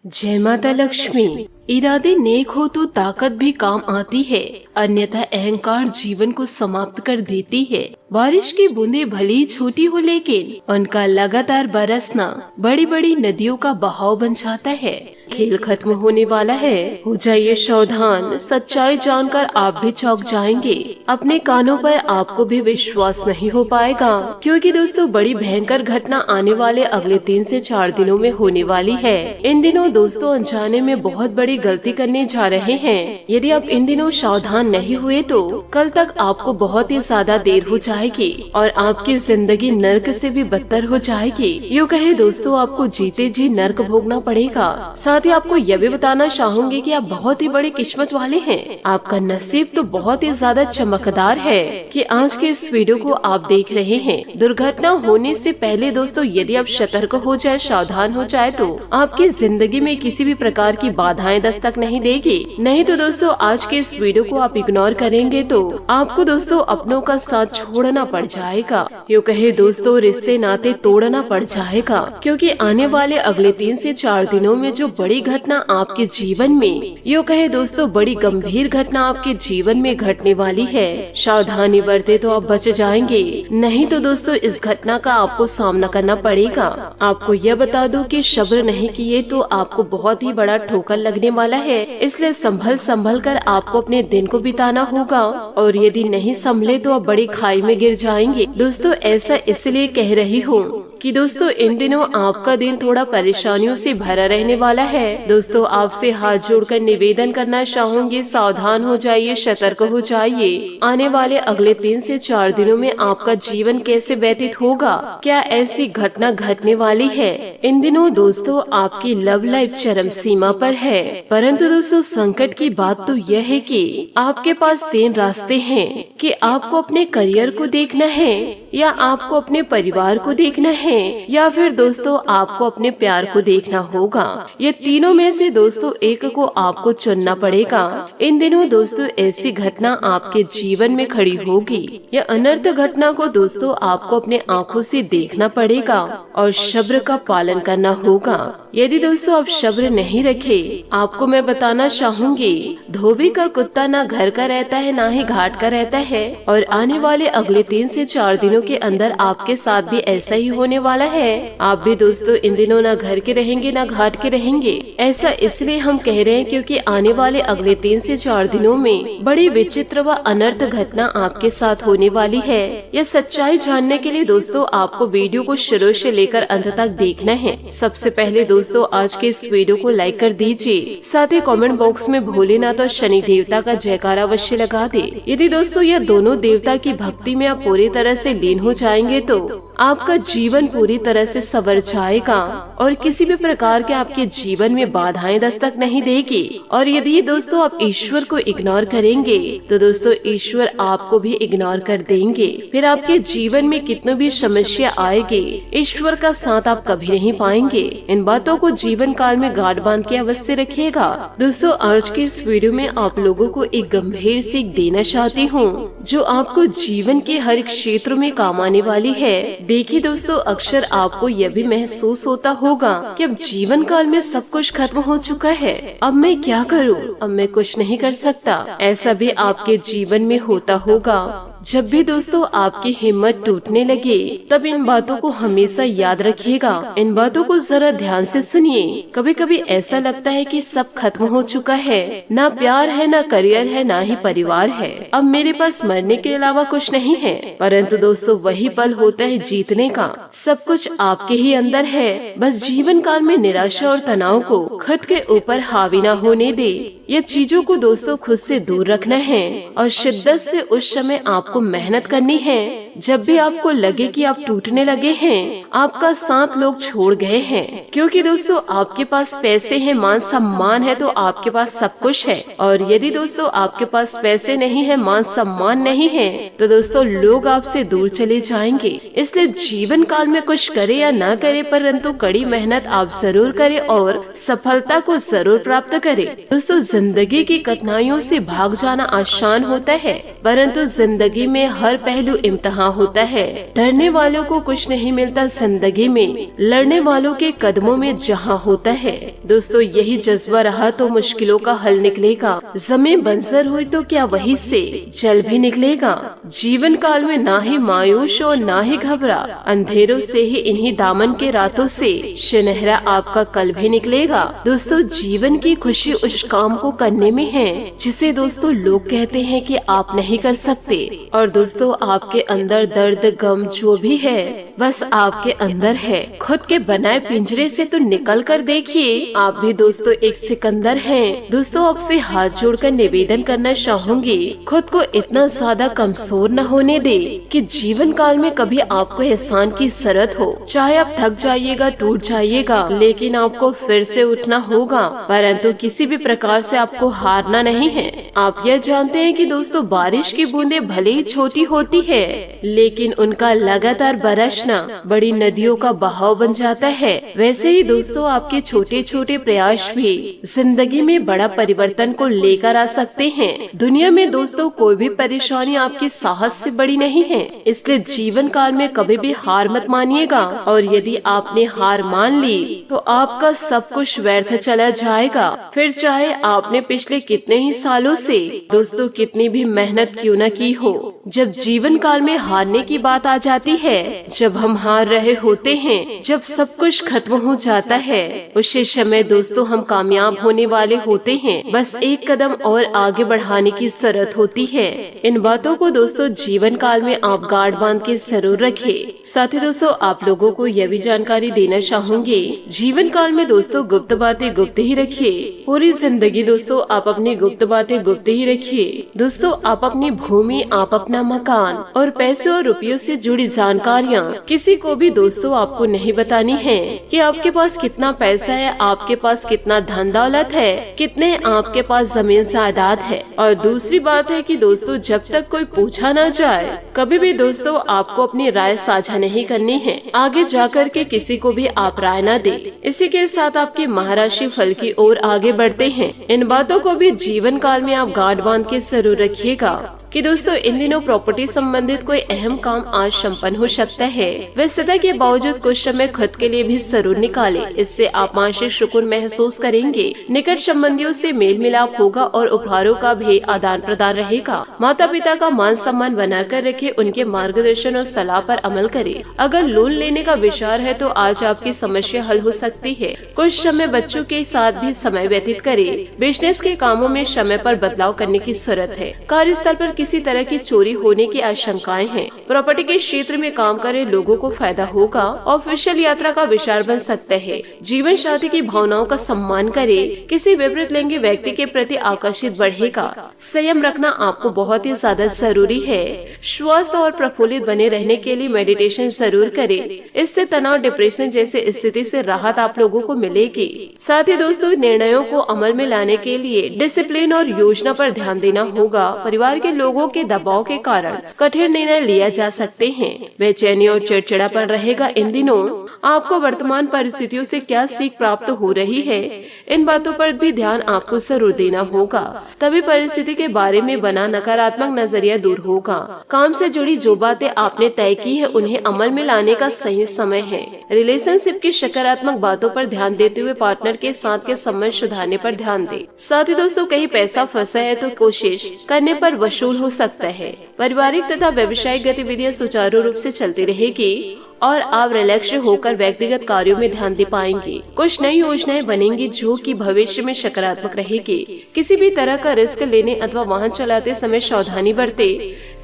जय माता लक्ष्मी। इरादे नेक हो तो ताकत भी काम आती है, अन्यथा अहंकार जीवन को समाप्त कर देती है। बारिश की बूंदें भली छोटी हो, लेकिन उनका लगातार बरसना बड़ी बड़ी नदियों का बहाव बन जाता है। खेल खत्म होने वाला है, हो जाइए सावधान। सच्चाई जानकर आप भी चौंक जाएंगे। अपने कानों पर आपको भी विश्वास नहीं हो पाएगा, क्योंकि दोस्तों बड़ी भयंकर घटना आने वाले अगले 3 से 4 दिनों में होने वाली है। इन दिनों दोस्तों अनजाने में बहुत बड़ी गलती करने जा रहे हैं। यदि आप इन दिनों सावधान नहीं हुए तो कल तक आपको बहुत ही ज्यादा देर हो जाएगी और आपकी जिंदगी नर्क से भी बदतर हो जाएगी। यूँ कहे दोस्तों, आपको जीते जी नर्क भोगना पड़ेगा। साथ ही आपको यह भी बताना चाहूंगी कि आप बहुत ही बड़ी किस्मत वाले हैं। आपका नसीब तो बहुत ही ज्यादा चमकदार है कि आज के इस वीडियो को आप देख रहे हैं। दुर्घटना होने से पहले दोस्तों यदि आप सतर्क हो जाए, सावधान हो जाए तो आपकी जिंदगी में किसी भी प्रकार की बाधाएं दस्तक नहीं देगी। नहीं तो दोस्तों आज के इस वीडियो को आप इग्नोर करेंगे तो आपको दोस्तों अपनों का साथ छोड़ना पड़ जाएगा। यूँ कहे दोस्तों रिश्ते नाते तोड़ना पड़ जाएगा, क्योंकि आने वाले अगले 3 से 4 दिनों में जो बड़ी घटना आपके जीवन में, यूँ कहे दोस्तों बड़ी गंभीर घटना आपके जीवन में घटने वाली है। सावधानी बरते तो आप बच जाएंगे, नहीं तो दोस्तों इस घटना का आपको सामना करना पड़ेगा। आपको यह बता दूं कि सब्र नहीं किए तो आपको बहुत ही बड़ा ठोकर लगने वाला है। इसलिए संभल कर आपको अपने दिन को बिताना होगा, और यदि नहीं संभले तो आप बड़ी खाई में गिर जाएंगे। दोस्तों ऐसा इसलिए कह रही हूँ कि दोस्तों इन दिनों आपका दिन थोड़ा परेशानियों से भरा रहने वाला है। दोस्तों आपसे हाथ जोड़कर निवेदन करना चाहूंगी, सावधान हो जाइए, सतर्क हो जाइए। आने वाले अगले 3 से 4 दिनों में आपका जीवन कैसे व्यतीत होगा, क्या ऐसी घटना घटने वाली है। इन दिनों दोस्तों आपकी लव लाइफ चरम सीमा पर है, परंतु दोस्तों संकट की बात तो यह है कि आपके पास 3 रास्ते हैं कि आपको अपने करियर को देखना है, या आपको अपने परिवार को देखना है, या फिर दोस्तों आपको अपने प्यार को देखना होगा। ये तीनों में से दोस्तों एक को आपको चुनना पड़ेगा। इन दिनों दोस्तों ऐसी घटना आपके जीवन में खड़ी होगी। यह अनर्थ घटना को दोस्तों आपको अपने आँखों से देखना पड़ेगा और सब्र का पालन करना होगा। यदि दोस्तों आप सब्र नहीं रखे, आपको मैं बताना चाहूंगी, धोबी का कुत्ता ना घर का रहता है ना ही घाट का रहता है। और आने वाले अगले 3 से 4 दिनों के अंदर आपके साथ भी ऐसा ही होने वाला है। आप भी दोस्तों इन दिनों ना घर के रहेंगे ना घाट के रहेंगे। ऐसा इसलिए हम कह रहे हैं क्योंकि आने वाले अगले 3 से 4 दिनों में बड़ी विचित्र व अनर्थ घटना आपके साथ होने वाली है। यह सच्चाई जानने के लिए दोस्तों आपको वीडियो को शुरू से लेकर अंत तक देखना है। सबसे पहले दोस्तों आज के इस वीडियो को लाइक कर दीजिए, साथ ही कमेंट बॉक्स में भोलेनाथ और शनि देवता का जयकारा अवश्य लगा दे। यदि दोस्तों यह दोनों देवता की भक्ति में आप पूरी तरह से लीन हो जाएंगे तो आपका जीवन पूरी तरह से संवर जाएगा और किसी भी प्रकार के आपके जीवन में बाधाएं दस्तक नहीं देगी। और यदि दोस्तों आप ईश्वर को इग्नोर करेंगे तो दोस्तों ईश्वर आपको भी इग्नोर कर देंगे। फिर आपके जीवन में कितनी भी समस्या आएगी, ईश्वर का साथ आप कभी नहीं पाएंगे। इन बातों को जीवन काल में गांठ बांध के अवश्य रखिएगा। दोस्तों आज के इस वीडियो में आप लोगों को एक गंभीर सीख देना चाहती हूँ, जो आपको जीवन के हर एक क्षेत्र में काम आने वाली है। देखिए दोस्तों, अक्सर आपको यह भी महसूस होता होगा कि अब जीवन काल में सब कुछ खत्म हो चुका है, अब मैं क्या करूं, अब मैं कुछ नहीं कर सकता। ऐसा भी आपके जीवन में होता होगा। जब भी दोस्तों आपकी हिम्मत टूटने लगे तब इन बातों को हमेशा याद रखिएगा। इन बातों को जरा ध्यान से सुनिए। कभी कभी ऐसा लगता है कि सब खत्म हो चुका है, ना प्यार है, ना करियर है, ना ही परिवार है, अब मेरे पास मरने के अलावा कुछ नहीं है। परंतु दोस्तों वही पल होता है जीतने का। सब कुछ आपके ही अंदर है। बस जीवन काल में निराशा और तनाव को खुद के ऊपर हावी ना होने दे। ये चीजों को दोस्तों खुद से दूर रखना है और शिद्दत से उस समय आपको मेहनत करनी है। जब भी आपको लगे कि आप टूटने लगे हैं, आपका साथ लोग छोड़ गए हैं, क्योंकि दोस्तों आपके पास पैसे हैं, मान सम्मान है, तो आपके पास सब कुछ है। और यदि दोस्तों आपके पास पैसे नहीं है, मान सम्मान नहीं है, तो दोस्तों लोग आपसे दूर चले जाएंगे। इसलिए जीवन काल में कुछ करे या ना करे, परंतु कड़ी मेहनत आप जरूर करें और सफलता को जरूर प्राप्त करें। दोस्तों जिंदगी की कठिनाइयों से भाग जाना आसान होता है, परंतु जिंदगी में हर पहलू इम्तिहान जहाँ होता है। डरने वालों को कुछ नहीं मिलता जिंदगी में, लड़ने वालों के कदमों में जहाँ होता है। दोस्तों यही जज्बा रहा तो मुश्किलों का हल निकलेगा। जमीन बंजर हुई तो क्या वही से जल भी निकलेगा। जीवन काल में ना ही मायूस और ना ही घबरा, अंधेरों से ही इन्हीं दामन के रातों से सुनहरा आपका कल भी निकलेगा। दोस्तों जीवन की खुशी उस काम को करने में है जिसे दोस्तों लोग कहते हैं कि आप नहीं कर सकते। और दोस्तों आपके अंदर दर्द गम जो भी है बस आपके अंदर है। खुद के बनाए पिंजरे से तो निकल कर देखिए, आप भी दोस्तों एक सिकंदर हैं। दोस्तों आपसे हाथ जोड़कर निवेदन करना चाहूंगी, खुद को इतना ज्यादा कमजोर न होने दे कि जीवन काल में कभी आपको एहसान की जरूरत हो। चाहे आप थक जाइएगा, टूट जाइएगा, लेकिन आपको फिर से उठना होगा। परंतु किसी भी प्रकार से आपको हारना नहीं है। आप यह जानते हैं कि दोस्तों बारिश की बूंदें भले ही छोटी होती है, लेकिन उनका लगातार बरसना बड़ी नदियों का बहाव बन जाता है। वैसे ही दोस्तों आपके छोटे छोटे प्रयास भी जिंदगी में बड़ा परिवर्तन को लेकर आ सकते हैं। दुनिया में दोस्तों कोई भी परेशानी आपके साहस से बड़ी नहीं है, इसलिए जीवन काल में कभी भी हार मत मानिएगा। और यदि आपने हार मान ली तो आपका सब कुछ व्यर्थ चला जाएगा। फिर चाहे आपने पिछले कितने ही सालों से दोस्तों कितनी भी मेहनत क्यों न की हो, जब जीवन काल में हारने की बात आ जाती है, जब हम हार रहे होते हैं, जब सब कुछ खत्म हो जाता है, उसी समय दोस्तों हम कामयाब होने वाले होते हैं। बस एक कदम और आगे बढ़ाने की जरूरत होती है। इन बातों को दोस्तों जीवन काल में आप गांठ बांध के जरूर रखें। साथ ही दोस्तों आप लोगों को यह भी जानकारी देना चाहूंगी, जीवन काल में दोस्तों गुप्त बातें गुप्त ही रखिए। पूरी जिंदगी दोस्तों आप अपनी गुप्त बातें गुप्त ही रखिए। दोस्तों आप अपनी भूमि, आप अपना मकान और पैसे और रुपयों से जुड़ी जानकारियाँ किसी को भी दोस्तों आपको नहीं बतानी है कि आपके पास कितना पैसा है, आपके पास कितना धन दौलत है, कितने आपके पास जमीन जायदाद है। और दूसरी बात है कि दोस्तों जब तक कोई पूछा न जाए, कभी भी दोस्तों आपको अपनी राय साझा नहीं करनी है। आगे जाकर के किसी को भी आप राय न दे। इसी के साथ आपके महाराशि फल की ओर आगे बढ़ते हैं। इन बातों को भी जीवन काल में आप गांठ बांध के जरूर रखिएगा कि दोस्तों इन दिनों प्रॉपर्टी संबंधित कोई अहम काम आज संपन्न हो सकता है। व्यस्तता के बावजूद कुछ समय खुद के लिए भी जरूर निकालें, इससे आप मानसिक सुकून महसूस करेंगे। निकट संबंधियों से मेल मिलाप होगा और उपहारों का भी आदान प्रदान रहेगा। माता पिता का मान सम्मान बनाकर रखें, उनके मार्गदर्शन और सलाह पर अमल करें। अगर लोन लेने का विचार है तो आज आपकी समस्या हल हो सकती है। कुछ समय बच्चों के साथ भी समय व्यतीत करें। बिजनेस के कामों में समय पर बदलाव करने की जरूरत है। कार्यस्थल पर किसी तरह की चोरी होने की आशंकाएं हैं। प्रॉपर्टी के क्षेत्र में काम करे लोगों को फायदा होगा। ऑफिशियल यात्रा का विचार बन सकता है। जीवन साथी की भावनाओं का सम्मान करे। किसी विपरीत लिंगी व्यक्ति के प्रति आकर्षित बढ़ेगा। संयम रखना आपको बहुत ही ज्यादा जरूरी है। स्वस्थ और प्रफुल्लित बने रहने के लिए मेडिटेशन जरूर करें। इससे तनाव, डिप्रेशन जैसे स्थिति से राहत आप लोगों को मिलेगी। साथ ही दोस्तों निर्णयों को अमल में लाने के लिए डिसिप्लिन और योजना पर ध्यान देना होगा। परिवार के लोगों के दबाव के कारण कठिन निर्णय लिया जा सकते हैं। बेचैनी और चिड़चिड़ापन रहेगा। इन दिनों आपको वर्तमान परिस्थितियों से क्या सीख प्राप्त हो रही है, इन बातों पर भी ध्यान आपको जरूर देना होगा। तभी परिस्थिति के बारे में बना नकारात्मक नजरिया दूर होगा। काम से जुड़ी जो बातें आपने तय की है उन्हें अमल में लाने का सही समय है। रिलेशनशिप की सकारात्मक बातों पर ध्यान देते हुए पार्टनर के साथ के संबंध सुधारने पर ध्यान दें। साथ ही दोस्तों कहीं पैसा फंसा है तो कोशिश करने पर वसूल हो सकता है। पारिवारिक तथा व्यवसायिक गतिविधियां सुचारू रूप से चलती रहेगी और आप रिलैक्स होकर व्यक्तिगत कार्यों में ध्यान दे पाएंगे। कुछ नई योजनाएं बनेंगी जो कि भविष्य में सकारात्मक रहेगी। किसी भी तरह का रिस्क लेने अथवा वाहन चलाते समय सावधानी बरते,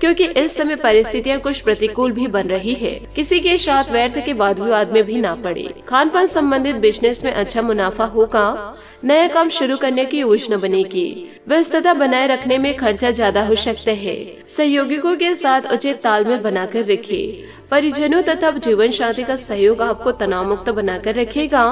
क्योंकि इस समय परिस्थितियां कुछ प्रतिकूल भी बन रही है। किसी के साथ व्यर्थ के वाद विवाद में भी ना पड़े। खान पान संबंधित बिजनेस में अच्छा मुनाफा होगा। नया काम शुरू करने की योजना बनेगी। व्यस्तता बनाए रखने में खर्चा ज्यादा हो सकता है। सहयोगियों के साथ उचित तालमेल बनाकर रखिए। परिजनों तथा जीवन साथी का सहयोग आपको तनाव मुक्त बनाकर रखेगा।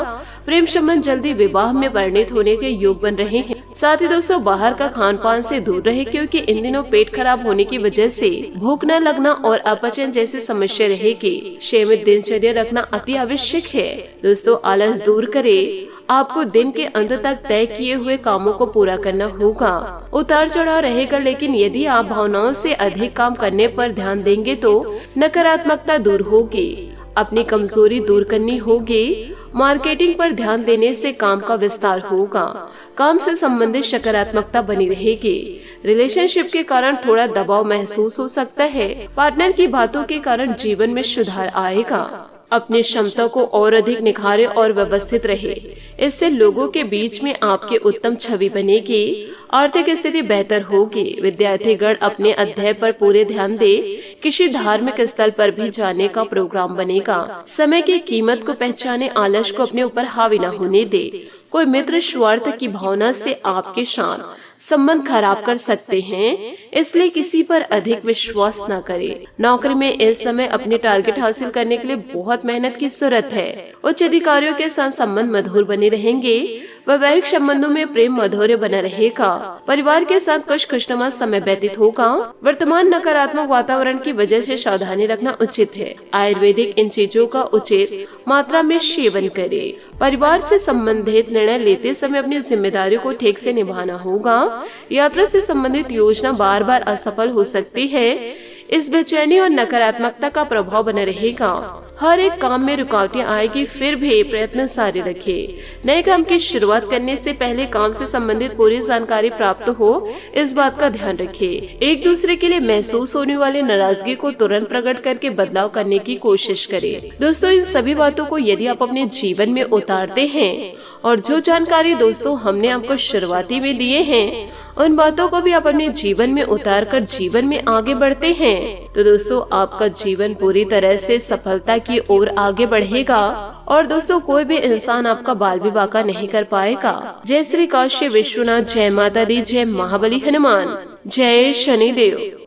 प्रेम संबंध जल्दी विवाह में परिणित होने के योग बन रहे हैं। साथ ही दोस्तों बाहर का खान पान से दूर रहे, क्योंकि इन दिनों पेट खराब होने की वजह से भूख न लगना और अपचन जैसी समस्या रहेगी। नियमित दिनचर्या रखना अति आवश्यक है। दोस्तों आलस दूर करें। आपको दिन के अंत तक तय किए हुए कामों को पूरा करना होगा। उतार चढ़ाव रहेगा, लेकिन यदि आप भावनाओं से अधिक काम करने पर ध्यान देंगे तो नकारात्मकता दूर होगी। अपनी कमजोरी दूर करनी होगी। मार्केटिंग पर ध्यान देने से काम का विस्तार होगा। काम से संबंधित सकारात्मकता बनी रहेगी। रिलेशनशिप के कारण थोड़ा दबाव महसूस हो सकता है। पार्टनर की बातों के कारण जीवन में सुधार आएगा। अपनी क्षमता को और अधिक निखारे और व्यवस्थित रहे। इससे लोगों के बीच में आपकी उत्तम छवि बनेगी। आर्थिक स्थिति बेहतर होगी। विद्यार्थी गण अपने अध्ययन पर पूरे ध्यान दे। किसी धार्मिक स्थल पर भी जाने का प्रोग्राम बनेगा। समय की कीमत को पहचाने, आलस को अपने ऊपर हावी न होने दे। कोई मित्र स्वार्थ की भावना से आपके साथ संबंध खराब कर सकते हैं, इसलिए किसी पर अधिक विश्वास न करें। नौकरी में इस समय अपने टारगेट हासिल करने के लिए बहुत मेहनत की जरूरत है। उच्च अधिकारियों के साथ संबंध मधुर बने रहेंगे। वैवाहिक संबंधों में प्रेम मधुर्य बना रहेगा। परिवार के साथ कुछ खुशनुमा समय व्यतीत होगा। वर्तमान नकारात्मक वातावरण की वजह से सावधानी रखना उचित है। आयुर्वेदिक इन चीजों का उचित मात्रा में सेवन करें। परिवार से संबंधित निर्णय लेते समय अपनी जिम्मेदारियों को ठीक से निभाना होगा। यात्रा से संबंधित योजना बार बार असफल हो सकती है। इस बेचैनी और नकारात्मकता का प्रभाव बना रहेगा। हर एक काम में रुकावटें आएगी, फिर भी प्रयत्न जारी रखें। नए काम की शुरुआत करने से पहले काम से संबंधित पूरी जानकारी प्राप्त हो, इस बात का ध्यान रखें। एक दूसरे के लिए महसूस होने वाली नाराजगी को तुरंत प्रकट करके बदलाव करने की कोशिश करें। दोस्तों, इन सभी बातों को यदि आप अपने जीवन में उतारते हैं और जो जानकारी दोस्तों हमने आपको शुरुआती में दिए हैं, उन बातों को भी आप अपने जीवन में उतार कर जीवन में आगे बढ़ते हैं, तो दोस्तों आपका जीवन पूरी तरह से सफलता की ओर आगे बढ़ेगा। और दोस्तों, कोई भी इंसान आपका बाल भी बांका नहीं कर पाएगा। जय श्री काशी विश्वनाथ, जय माता दी, जय महाबली हनुमान, जय शनिदेव।